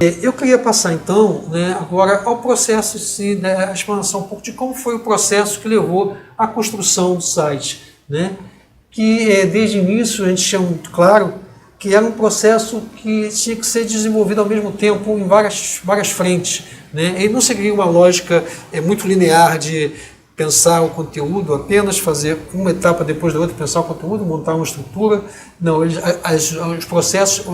Eu queria passar então, né, agora ao processo, sim, a explanação um pouco de como foi o processo que levou à construção do site, né? Que desde o início a gente tinha muito claro que era um processo que tinha que ser desenvolvido ao mesmo tempo em várias frentes, né? Ele não seguia uma lógica muito linear de pensar o conteúdo, apenas fazer uma etapa depois da outra, pensar o conteúdo, montar uma estrutura. Não, os processos,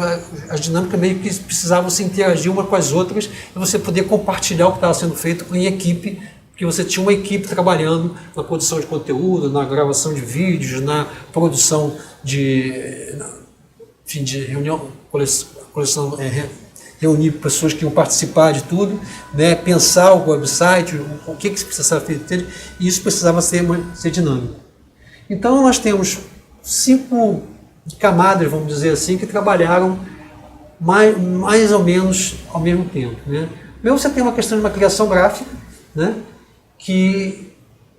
as dinâmicas meio que precisavam se interagir uma com as outras e você poder compartilhar o que estava sendo feito em equipe, porque você tinha uma equipe trabalhando na produção de conteúdo, na gravação de vídeos, na produção de reunião, coleção, reunir pessoas que iam participar de tudo, né, pensar o website, o que precisava ser feito, e isso precisava ser dinâmico. Então nós temos 5 camadas, vamos dizer assim, que trabalharam mais ou menos ao mesmo tempo, né. Primeiro você tem uma questão de uma criação gráfica, né, que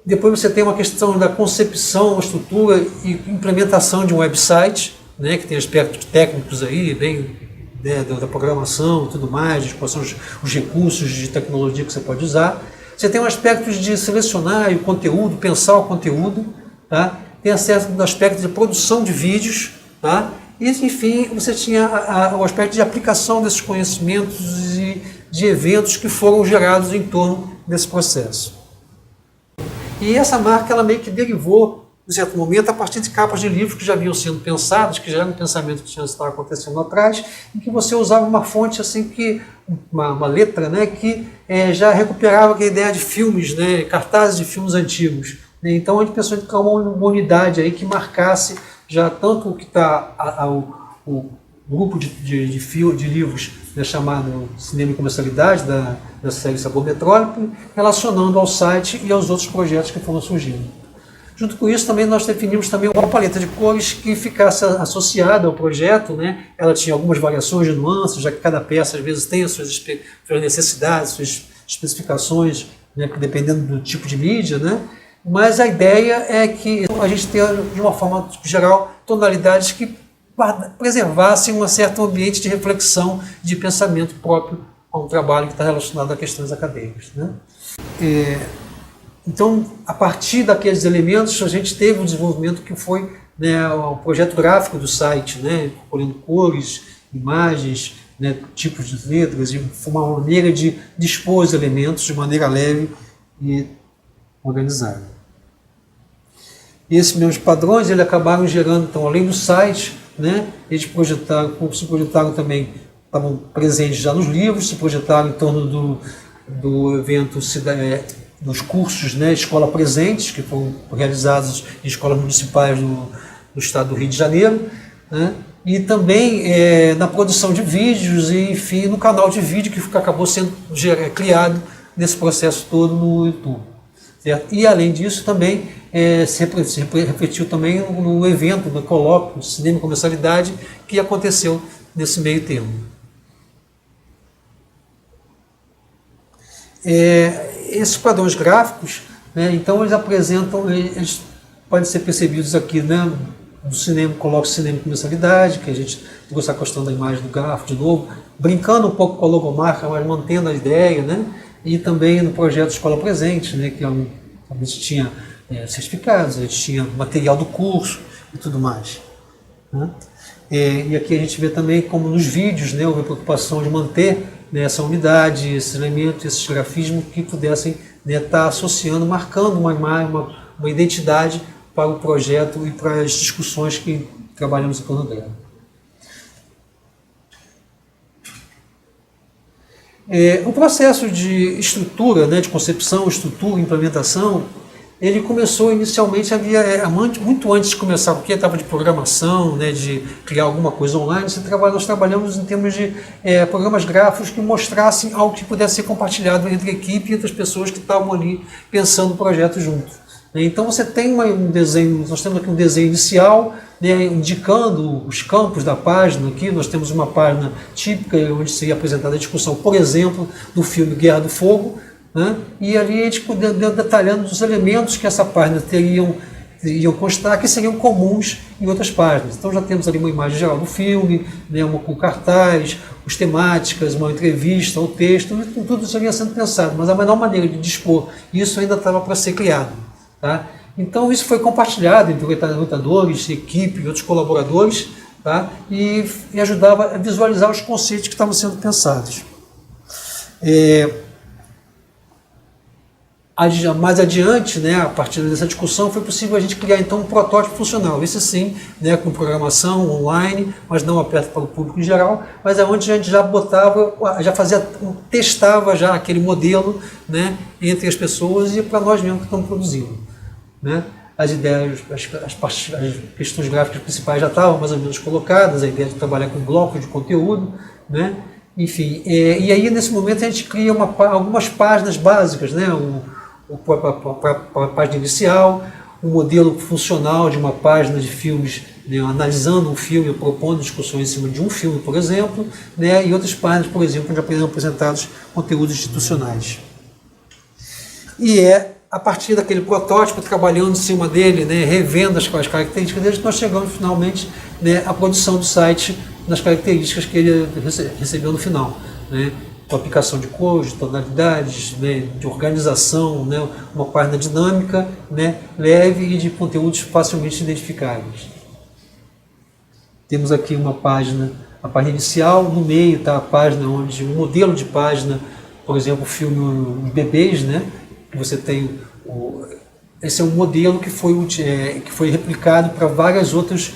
depois você tem uma questão da concepção, estrutura e implementação de um website, né, que tem aspectos técnicos aí, bem, né, da programação e tudo mais, quais são os recursos de tecnologia que você pode usar. Você tem um aspecto de selecionar o conteúdo, pensar o conteúdo, tá? Tem acesso ao aspecto de produção de vídeos, tá? E, enfim, você tinha o aspecto de aplicação desses conhecimentos e de eventos que foram gerados em torno desse processo. E essa marca, ela meio que derivou, em certo momento, a partir de capas de livros que já vinham sendo pensadas, que já era um pensamento que tinha estado acontecendo atrás, em que você usava uma fonte assim que uma letra, né, que já recuperava a ideia de filmes, né, cartazes de filmes antigos, né? Então a gente pensou em criar uma unidade aí que marcasse já tanto o que está o grupo de livros, né, chamado Cinema e Comercialidade, da série Sabor Metrópole, relacionando ao site e aos outros projetos que foram surgindo. Junto com isso, também nós definimos também uma paleta de cores que ficasse associada ao projeto, né? Ela tinha algumas variações de nuances, já que cada peça às vezes tem as suas necessidades, suas especificações, né, dependendo do tipo de mídia, né? Mas a ideia é que a gente tenha, de uma forma geral, tonalidades que preservassem um certo ambiente de reflexão, de pensamento próprio a um trabalho que está relacionado a questões acadêmicas, né? Então, a partir daqueles elementos, a gente teve um desenvolvimento que foi, né, o projeto gráfico do site, né, incorporando cores, imagens, né, tipos de letras, e uma maneira de dispor os elementos de maneira leve e organizada. E esses mesmos padrões eles acabaram gerando, então, além do site, né, eles se projetaram também, estavam presentes já nos livros, se projetaram em torno do evento dos cursos, né, Escola Presentes, que foram realizados em escolas municipais no estado do Rio de Janeiro, né, e também na produção de vídeos e, enfim, no canal de vídeo que acabou sendo criado nesse processo todo no YouTube. Certo? E, além disso, também se refletiu também no evento, no colóquio Cinema e Comercialidade, que aconteceu nesse meio termo. Esses padrões gráficos, né, então eles podem ser percebidos aqui, né, do cinema, coloca o cinema em comercialidade, que a gente trouxe a questão da imagem do grafo de novo, brincando um pouco com a logomarca, mas mantendo a ideia, né, e também no projeto Escola Presente, né, que a gente tinha certificados, a gente tinha material do curso e tudo mais, né. E aqui a gente vê também como nos vídeos, né, houve a preocupação de manter, né, essa unidade, esses elementos, esses grafismos que pudessem, né, estar associando, marcando uma identidade para o projeto e para as discussões que trabalhamos em torno dela. O processo de estrutura, né, de concepção, estrutura, implementação, ele começou inicialmente, muito antes de começar, porque estava de programação, né, de criar alguma coisa online, nós trabalhamos em termos de programas gráficos que mostrassem algo que pudesse ser compartilhado entre a equipe e entre as pessoas que estavam ali pensando o projeto juntos. Então você tem um desenho, nós temos aqui um desenho inicial, né, indicando os campos da página. Aqui nós temos uma página típica onde seria apresentada a discussão, por exemplo, do filme Guerra do Fogo, né, e ali a gente detalhando os elementos que essa página teriam iam constar que seriam comuns em outras páginas. Então já temos ali uma imagem geral do filme, né, com cartaz, as temáticas, uma entrevista, o texto, tudo isso vinha sendo pensado, mas a melhor maneira de dispor isso ainda estava para ser criado. Tá? Então isso foi compartilhado entre orientadores, equipe e outros colaboradores, tá? E ajudava a visualizar os conceitos que estavam sendo pensados. Mais adiante, né, a partir dessa discussão, foi possível a gente criar então um protótipo funcional, esse sim, né, com programação online, mas não aberto para o público em geral, mas é onde a gente já botava, testava já aquele modelo, né, entre as pessoas e para nós mesmos que estamos produzindo, né. As ideias, as questões gráficas principais já estavam mais ou menos colocadas, a ideia de trabalhar com blocos de conteúdo, né, enfim, e aí nesse momento a gente cria algumas páginas básicas, né, para a página inicial, um modelo funcional de uma página de filmes, né, analisando um filme, propondo discussões em cima de um filme, por exemplo, né, e outras páginas, por exemplo, onde eram apresentados conteúdos institucionais. E a partir daquele protótipo, trabalhando em cima dele, né, revendo as características dele, nós chegamos finalmente, né, à produção do site nas características que ele recebeu no final, né, com aplicação de cores, de tonalidades, né, de organização, né, uma página dinâmica, né, leve e de conteúdos facilmente identificáveis. Temos aqui uma página, a página inicial, no meio está a página onde o modelo de página, por exemplo, o filme Bebês, né, que você tem esse é um modelo que foi replicado para vários outros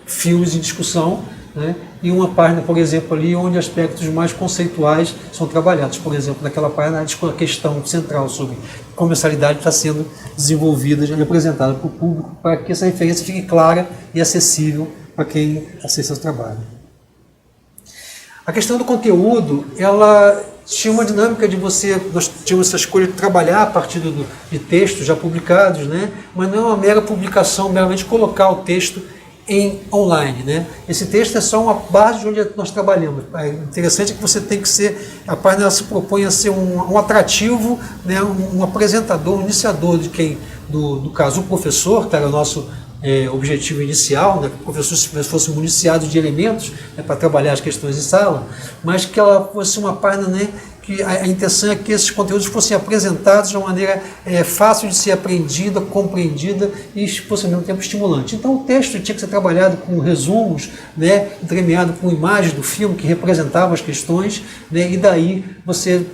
filmes em discussão, né? E uma página, por exemplo, ali onde aspectos mais conceituais são trabalhados. Por exemplo, naquela página a questão central sobre comercialidade está sendo desenvolvida e apresentada para o público para que essa referência fique clara e acessível para quem acessa o trabalho. A questão do conteúdo, ela tinha uma dinâmica de nós tínhamos essa escolha de trabalhar a partir de textos já publicados, né? Mas não é uma mera publicação, meramente colocar o texto online, né? Esse texto é só uma base de onde nós trabalhamos. É interessante que você tem que ser, a página se propõe a ser um atrativo, né? Um apresentador, um iniciador do caso, o professor, que era o nosso objetivo inicial, né? Que o professor fosse municiado de elementos, né, para trabalhar as questões em sala, mas que ela fosse uma página, né, que a intenção é que esses conteúdos fossem apresentados de uma maneira fácil de ser aprendida, compreendida e, fosse ao mesmo tempo, estimulante. Então o texto tinha que ser trabalhado com resumos, né, entremeado com imagens do filme que representavam as questões, né, e daí você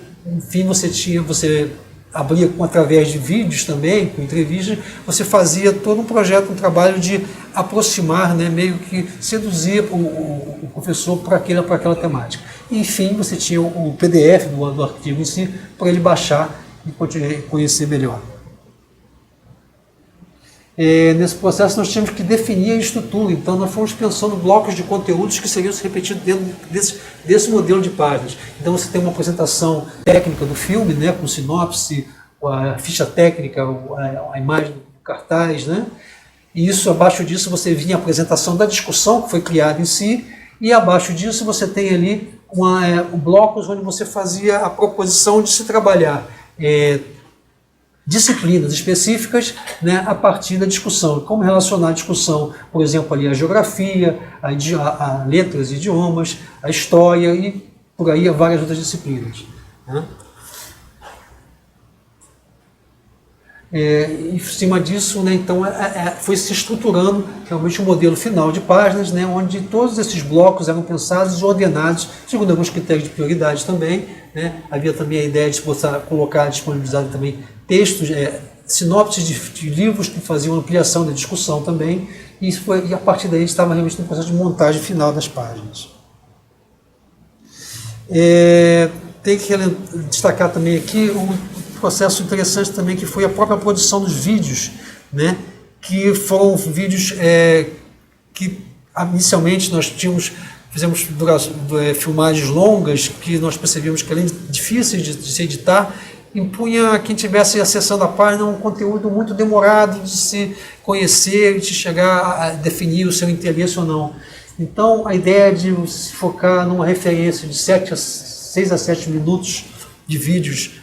abria através de vídeos também, com entrevistas, você fazia todo um projeto, um trabalho de aproximar, né, meio que seduzir o professor para aquela temática. E, enfim, você tinha o PDF do artigo em si, para ele baixar e conhecer melhor. Nesse processo nós tínhamos que definir a estrutura, então nós fomos pensando blocos de conteúdos que seriam repetidos dentro desse modelo de páginas. Então você tem uma apresentação técnica do filme, né, com sinopse, a ficha técnica, a imagem do cartaz, né? E isso, abaixo disso você vinha a apresentação da discussão que foi criada em si, e abaixo disso você tem ali blocos onde você fazia a proposição de se trabalhar disciplinas específicas, né, a partir da discussão. Como relacionar a discussão, por exemplo, ali a geografia, a letras e idiomas, a história e por aí várias outras disciplinas, né? Em cima disso, né, então, foi se estruturando realmente um modelo final de páginas, né, onde todos esses blocos eram pensados e ordenados segundo alguns critérios de prioridade também, né. Havia também a ideia de colocar, disponibilizar também textos, sinopses de livros que faziam ampliação da discussão também, e a partir daí estava realmente no processo de montagem final das páginas. Tem que destacar também aqui um processo interessante também, que foi a própria produção dos vídeos, né? Que foram vídeos que inicialmente nós fizemos filmagens longas, que nós percebíamos que, além de difíceis de se editar, impunha quem estivesse acessando a página um conteúdo muito demorado de se conhecer e de chegar a definir o seu interesse ou não. Então a ideia de se focar numa referência de 6 a 7 minutos de vídeos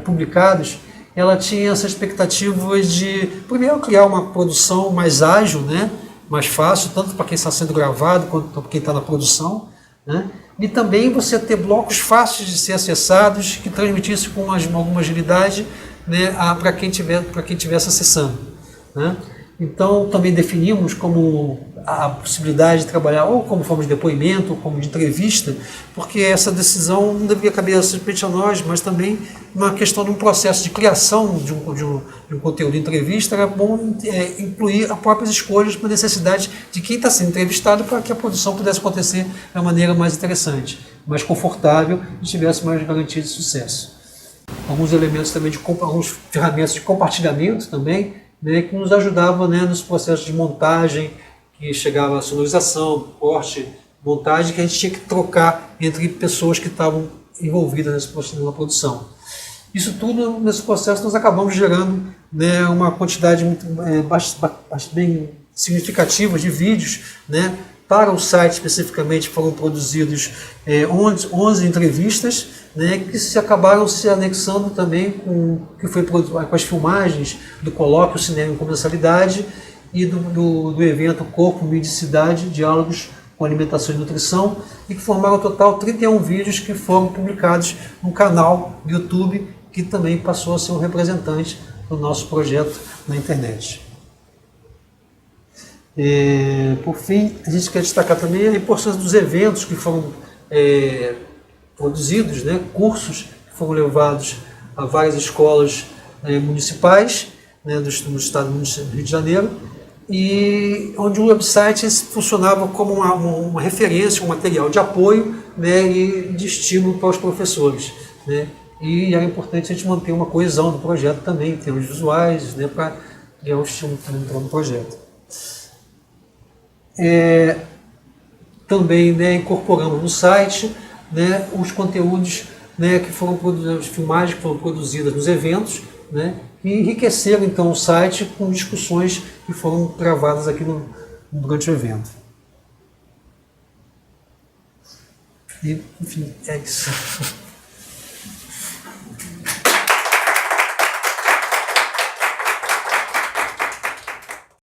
publicados ela tinha essa expectativa de, primeiro, criar uma produção mais ágil, né? Mais fácil, tanto para quem está sendo gravado quanto para quem está na produção, né? E também você ter blocos fáceis de ser acessados, que transmitisse com alguma agilidade, né, para quem estivesse acessando, né? Então, também definimos como a possibilidade de trabalhar ou como forma de depoimento, ou como de entrevista, porque essa decisão não devia caber simplesmente a nós, mas também uma questão de um processo de criação de um conteúdo de entrevista. Era bom incluir as próprias escolhas para a necessidade de quem está sendo entrevistado, para que a produção pudesse acontecer de uma maneira mais interessante, mais confortável e tivesse mais garantia de sucesso. Alguns elementos também, algumas ferramentas de compartilhamento também, né, que nos ajudavam, né, nos processos de montagem, que chegava a sonorização, corte, montagem, que a gente tinha que trocar entre pessoas que estavam envolvidas na produção. Isso tudo, nesse processo, nós acabamos gerando, né, uma quantidade bem significativa de vídeos, né. Para o site especificamente foram produzidos 11 entrevistas, né, que acabaram se anexando também com as filmagens do colóquio Cinema em Comensalidade e do evento Corpo, Mídia e Cidade, Diálogos com Alimentação e Nutrição, e que formaram um total 31 vídeos que foram publicados no canal do YouTube, que também passou a ser um representante do nosso projeto na internet. Por fim, a gente quer destacar também a importância dos eventos que foram produzidos, né, cursos que foram levados a várias escolas municipais, né, do estado do Rio de Janeiro, e onde o website funcionava como uma referência, um material de apoio, né, e de estímulo para os professores, né, e era importante a gente manter uma coesão do projeto também, em termos visuais, né, para criar um estímulo também no projeto. Também, né, incorporamos no site, né, os conteúdos, né, que foram produzidos, as filmagens que foram produzidas nos eventos, né, e enriqueceram então o site com discussões que foram gravadas aqui durante o evento. E, enfim, é isso.